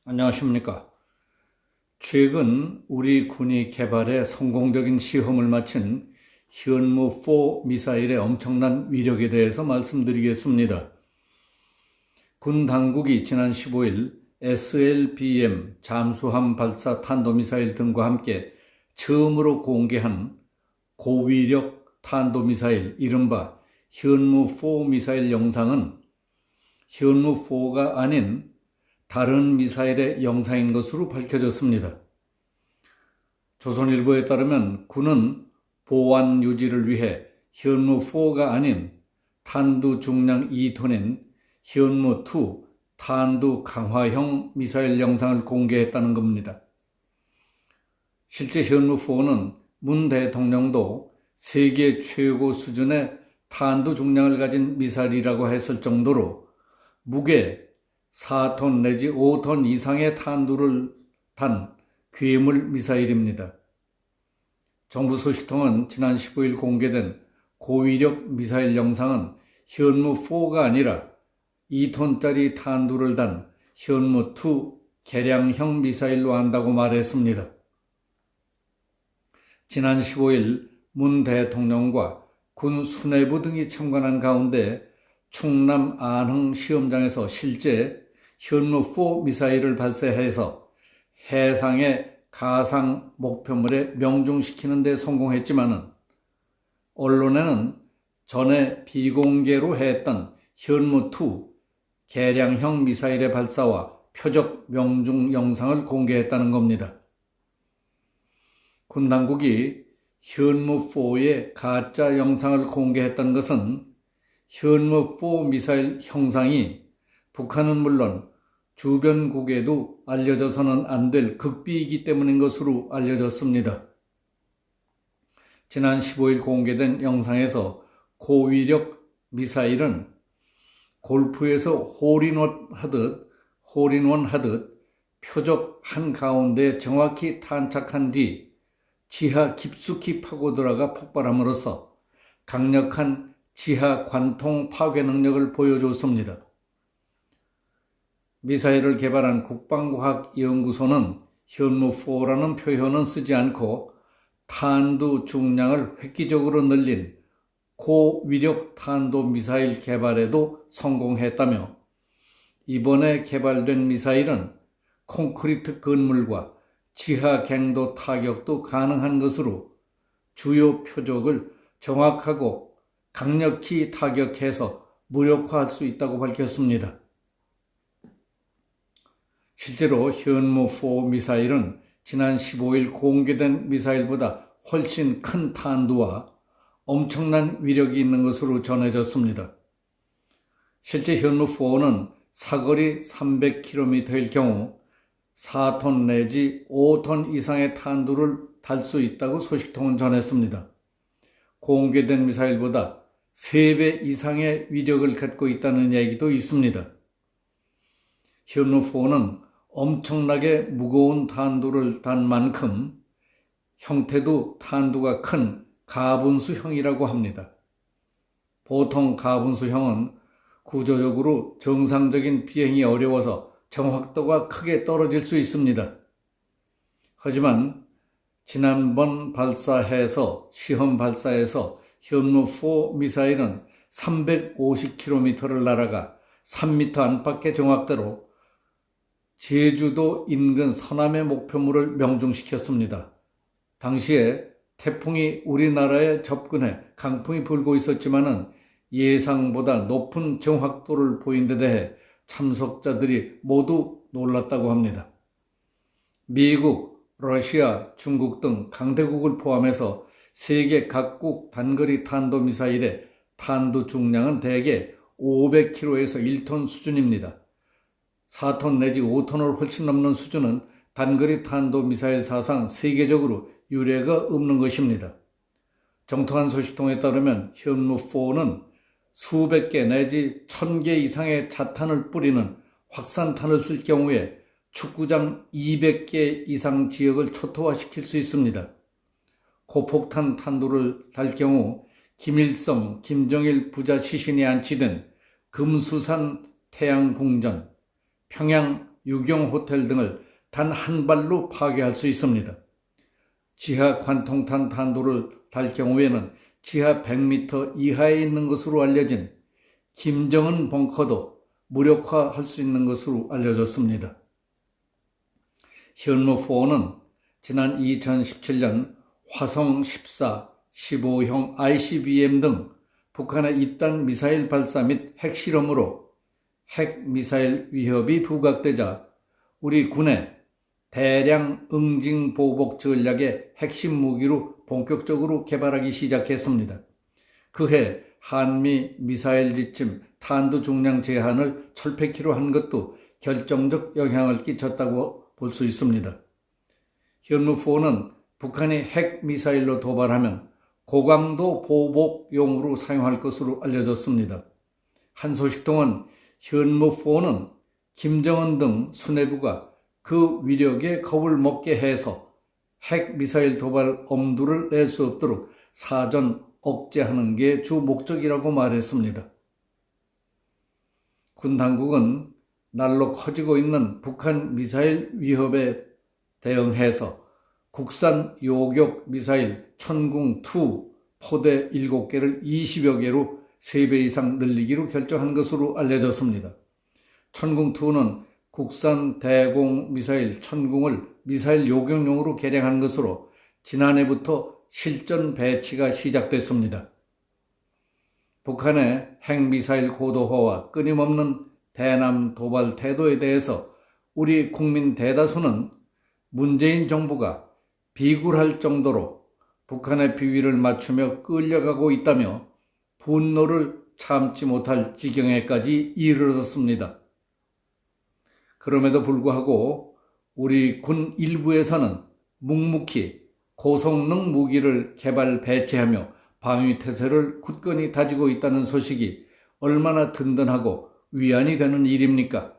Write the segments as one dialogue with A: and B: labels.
A: 안녕하십니까. 최근 우리 군이 개발해 성공적인 시험을 마친 현무4 미사일의 엄청난 위력에 대해서 말씀드리겠습니다. 군 당국이 지난 15일 SLBM 잠수함 발사 탄도미사일 등과 함께 처음으로 공개한 고위력 탄도미사일 이른바 현무4 미사일 영상은 현무4가 아닌 다른 미사일의 영상인 것으로 밝혀졌습니다. 조선일보에 따르면 군은 보안 유지를 위해 현무4가 아닌 탄두 중량 2톤인 현무2 탄두 강화형 미사일 영상을 공개했다는 겁니다. 실제 현무4는 문 대통령도 세계 최고 수준의 탄두 중량을 가진 미사일이라고 했을 정도로 무게 4톤 내지 5톤 이상의 탄두를 단 괴물 미사일입니다. 정부 소식통은 지난 15일 공개된 고위력 미사일 영상은 현무4가 아니라 2톤짜리 탄두를 단 현무2 개량형 미사일로 한다고 말했습니다. 지난 15일 문 대통령과 군 수뇌부 등이 참관한 가운데 충남 안흥 시험장에서 실제 현무4 미사일을 발사해서 해상의 가상 목표물에 명중시키는 데 성공했지만은 언론에는 전에 비공개로 했던 현무2 개량형 미사일의 발사와 표적 명중 영상을 공개했다는 겁니다. 군 당국이 현무4의 가짜 영상을 공개했던 것은 현무4 미사일 형상이 북한은 물론 주변국에도 알려져서는 안 될 극비이기 때문인 것으로 알려졌습니다. 지난 15일 공개된 영상에서 고위력 미사일은 골프에서 홀인원 하듯 표적 한가운데 정확히 탄착한 뒤 지하 깊숙이 파고 들어가 폭발함으로써 강력한 지하 관통 파괴 능력을 보여줬습니다. 미사일을 개발한 국방과학연구소는 현무4라는 표현은 쓰지 않고 탄두 중량을 획기적으로 늘린 고위력 탄도미사일 개발에도 성공했다며 이번에 개발된 미사일은 콘크리트 건물과 지하 갱도 타격도 가능한 것으로 주요 표적을 정확하고 강력히 타격해서 무력화할 수 있다고 밝혔습니다. 실제로 현무4 미사일은 지난 15일 공개된 미사일보다 훨씬 큰 탄두와 엄청난 위력이 있는 것으로 전해졌습니다. 실제 현무4는 사거리 300km일 경우 4톤 내지 5톤 이상의 탄두를 달 수 있다고 소식통은 전했습니다. 공개된 미사일보다 3배 이상의 위력을 갖고 있다는 얘기도 있습니다. 현무4는 엄청나게 무거운 탄두를 단 만큼 형태도 탄두가 큰 가분수형이라고 합니다. 보통 가분수형은 구조적으로 정상적인 비행이 어려워서 정확도가 크게 떨어질 수 있습니다. 하지만 지난번 시험 발사에서 현무4 미사일은 350km를 날아가 3m 안팎의 정확도로 제주도 인근 서남의 목표물을 명중시켰습니다. 당시에 태풍이 우리나라에 접근해 강풍이 불고 있었지만은 예상보다 높은 정확도를 보인 데 대해 참석자들이 모두 놀랐다고 합니다. 미국, 러시아, 중국 등 강대국을 포함해서 세계 각국 단거리 탄도미사일의 탄두 중량은 대개 500kg에서 1톤 수준입니다. 4톤 내지 5톤을 훨씬 넘는 수준은 단거리 탄도미사일 사상 세계적으로 유례가 없는 것입니다. 정통한 소식통에 따르면 현무4는 수백 개 내지 1000개 이상의 자탄을 뿌리는 확산탄을 쓸 경우에 축구장 200개 이상 지역을 초토화시킬 수 있습니다. 고폭탄 탄두를 달 경우 김일성, 김정일 부자 시신이 안치된 금수산 태양궁전, 평양 유경 호텔 등을 단 한 발로 파괴할 수 있습니다. 지하 관통탄 탄도를 달 경우에는 지하 100m 이하에 있는 것으로 알려진 김정은 벙커도 무력화할 수 있는 것으로 알려졌습니다. 현무4는 지난 2017년 화성 14, 15형 ICBM 등 북한의 잇단 미사일 발사 및 핵실험으로 핵미사일 위협이 부각되자 우리 군의 대량 응징 보복 전략의 핵심 무기로 본격적으로 개발하기 시작했습니다. 그해 한미 미사일 지침 탄두 중량 제한을 철폐키로 한 것도 결정적 영향을 끼쳤다고 볼 수 있습니다. 현무4는 북한이 핵미사일로 도발하면 고강도 보복용으로 사용할 것으로 알려졌습니다. 한 소식통은 현무4는 김정은 등 수뇌부가 그 위력에 겁을 먹게 해서 핵미사일 도발 엄두를 낼 수 없도록 사전 억제하는 게 주 목적이라고 말했습니다. 군 당국은 날로 커지고 있는 북한 미사일 위협에 대응해서 국산 요격 미사일 천궁2 포대 7개를 20여 개로 3배 이상 늘리기로 결정한 것으로 알려졌습니다. 천궁2는 국산 대공 미사일 천궁을 미사일 요격용으로 개량한 것으로 지난해부터 실전 배치가 시작됐습니다. 북한의 핵미사일 고도화와 끊임없는 대남 도발 태도에 대해서 우리 국민 대다수는 문재인 정부가 비굴할 정도로 북한의 비위를 맞추며 끌려가고 있다며 분노를 참지 못할 지경에까지 이르렀습니다. 그럼에도 불구하고 우리 군 일부에서는 묵묵히 고성능 무기를 개발 배치하며 방위태세를 굳건히 다지고 있다는 소식이 얼마나 든든하고 위안이 되는 일입니까?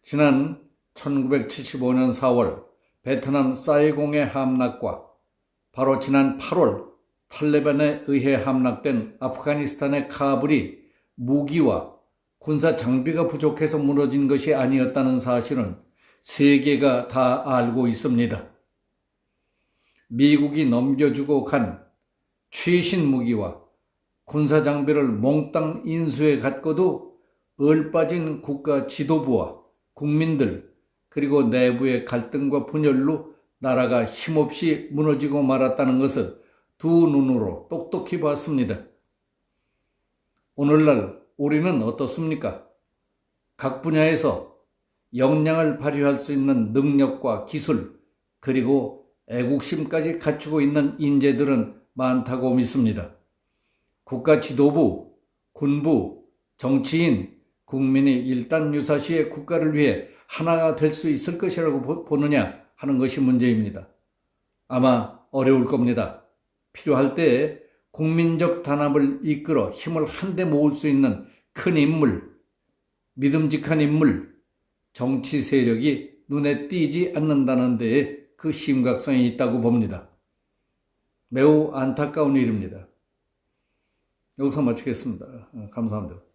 A: 지난 1975년 4월 베트남 사이공의 함락과 바로 지난 8월 탈레반에 의해 함락된 아프가니스탄의 카불이 무기와 군사 장비가 부족해서 무너진 것이 아니었다는 사실은 세계가 다 알고 있습니다. 미국이 넘겨주고 간 최신 무기와 군사 장비를 몽땅 인수해 갔고도 얼빠진 국가 지도부와 국민들 그리고 내부의 갈등과 분열로 나라가 힘없이 무너지고 말았다는 것을 두 눈으로 똑똑히 봤습니다. 오늘날 우리는 어떻습니까? 각 분야에서 역량을 발휘할 수 있는 능력과 기술 그리고 애국심까지 갖추고 있는 인재들은 많다고 믿습니다. 국가 지도부, 군부, 정치인, 국민이 일단 유사시에 국가를 위해 하나가 될 수 있을 것이라고 보느냐 하는 것이 문제입니다. 아마 어려울 겁니다. 필요할 때에 국민적 단합을 이끌어 힘을 한데 모을 수 있는 큰 인물, 믿음직한 인물, 정치 세력이 눈에 띄지 않는다는 데에 그 심각성이 있다고 봅니다. 매우 안타까운 일입니다. 여기서 마치겠습니다. 감사합니다.